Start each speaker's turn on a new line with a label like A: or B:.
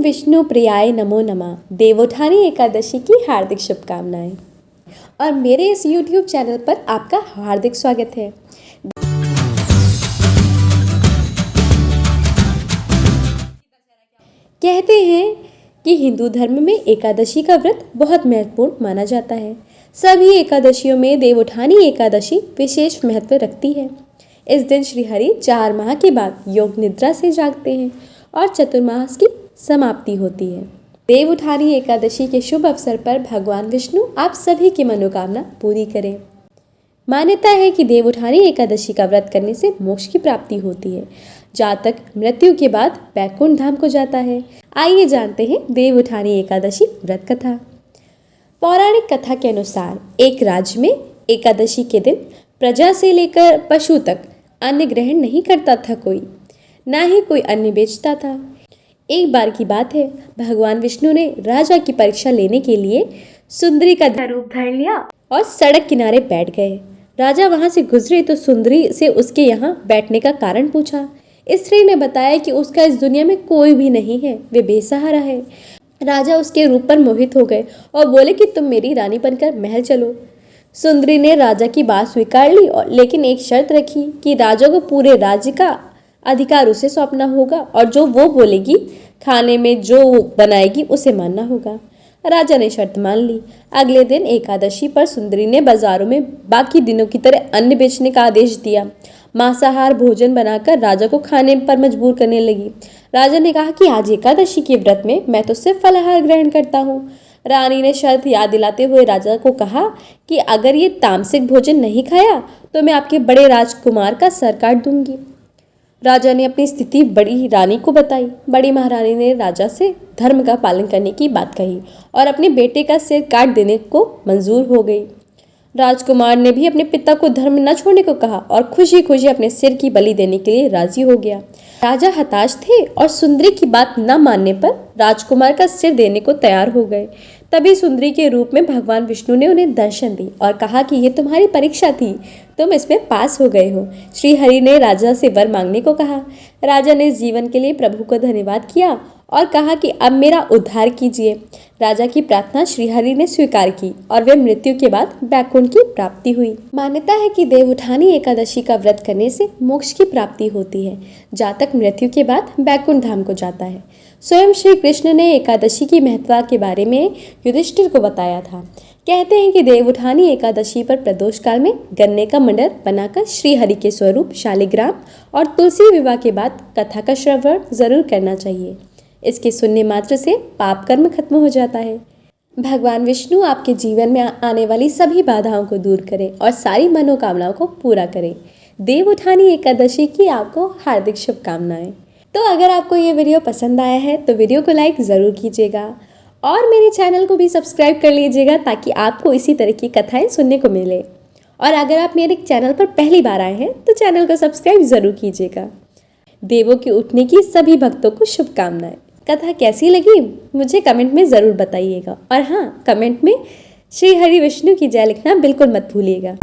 A: विष्णु प्रियाय नमो नमः। देवोत्थानी एकादशी की हार्दिक शुभकामनाएं और मेरे इस YouTube चैनल पर आपका हार्दिक स्वागत है। कहते हैं कि हिंदू धर्म में एकादशी का व्रत बहुत महत्वपूर्ण माना जाता है। सभी एकादशियों में देवोत्थानी एकादशी विशेष महत्व रखती है। इस दिन श्री हरि 4 माह के बाद योग निद्रा से जागते हैं और चतुर्मास की समाप्ति होती है। देवोत्थानी एकादशी के शुभ अवसर पर भगवान विष्णु आप सभी की मनोकामना पूरी करें। मान्यता है कि देवोत्थानी एकादशी का व्रत करने से मोक्ष की प्राप्ति होती है। जातक मृत्यु के बाद बैकुंठ धाम को जाता है। आइए जानते हैं देवोत्थानी एकादशी व्रत कथा। पौराणिक कथा के अनुसार एक राज्य में एकादशी के दिन प्रजा से लेकर पशु तक अन्न ग्रहण नहीं करता था कोई, ना ही कोई अन्न बेचता था। एक बार की बात है, भगवान विष्णु ने राजा की परीक्षा लेने के लिए सुंदरी का रूप धारण लिया और सड़क किनारे बैठ गए। राजा वहां से गुजरे तो सुंदरी से उसके यहाँ बैठने का कारण पूछा। स्त्री ने बताया कि उसका इस दुनिया में कोई भी नहीं है, वे बेसहारा है। राजा उसके रूप पर मोहित हो गए और बोले कि तुम मेरी रानी बनकर महल चलो। सुंदरी ने राजा की बात स्वीकार ली और लेकिन एक शर्त रखी कि राजा को पूरे राज्य का अधिकार उसे सौंपना होगा और जो वो बोलेगी, खाने में जो बनाएगी उसे मानना होगा। राजा ने शर्त मान ली। अगले दिन एकादशी पर सुंदरी ने बाजारों में बाकी दिनों की तरह अन्न बेचने का आदेश दिया। मांसाहार भोजन बनाकर राजा को खाने पर मजबूर करने लगी। राजा ने कहा कि आज एकादशी के व्रत में मैं तो सिर्फ फलाहार ग्रहण करता हूँ। रानी ने शर्त याद दिलाते हुए राजा को कहा कि अगर ये तामसिक भोजन नहीं खाया तो मैं आपके बड़े राजकुमार का सर काट दूंगी। राजा ने अपनी स्थिति बड़ी रानी को बताई। बड़ी महारानी ने राजा से धर्म का पालन करने की बात कही और अपने बेटे का सिर काट देने को मंजूर हो गई। राजकुमार ने भी अपने पिता को धर्म न छोड़ने को कहा और खुशी खुशी अपने सिर की बलि देने के लिए राजी हो गया। राजा हताश थे और सुंदरी की बात न मानने पर राजकुमार का सिर देने को तैयार हो गए। तभी सुंदरी के रूप में भगवान विष्णु ने उन्हें दर्शन दी और कहा कि ये तुम्हारी परीक्षा थी, तुम इसमें पास हो गए हो। श्री हरि ने राजा से वर मांगने को कहा। राजा ने इस जीवन के लिए प्रभु को धन्यवाद किया और कहा कि अब मेरा उद्धार कीजिए। राजा की प्रार्थना श्री हरि ने स्वीकार की और वे मृत्यु के बाद बैकुंठ की प्राप्ति हुई। मान्यता है कि देवोत्थानी एकादशी का व्रत करने से मोक्ष की प्राप्ति होती है। जातक मृत्यु के बाद बैकुंठ धाम को जाता है। स्वयं श्री कृष्ण ने एकादशी की महत्ता के बारे में युधिष्ठिर को बताया था। कहते हैं कि देवोत्थानी एकादशी पर प्रदोष काल में गन्ने का मंडल बनाकर श्री हरि के स्वरूप शालिग्राम और तुलसी विवाह के बाद कथा का श्रवण जरूर करना चाहिए। इसके सुनने मात्र से पाप कर्म खत्म हो जाता है। भगवान विष्णु आपके जीवन में आने वाली सभी बाधाओं को दूर करें और सारी मनोकामनाओं को पूरा करें। देवोत्थानी एकादशी की आपको हार्दिक शुभकामनाएं। तो अगर आपको ये वीडियो पसंद आया है तो वीडियो को लाइक ज़रूर कीजिएगा और मेरे चैनल को भी सब्सक्राइब कर लीजिएगा ताकि आपको इसी तरह की कथाएं सुनने को मिले। और अगर आप मेरे चैनल पर पहली बार आए हैं तो चैनल को सब्सक्राइब ज़रूर कीजिएगा। देवों के उठने की सभी भक्तों को शुभकामनाएं। कथा कैसी लगी मुझे कमेंट में ज़रूर बताइएगा और हाँ, कमेंट में श्री हरि विष्णु की जय लिखना बिल्कुल मत भूलिएगा।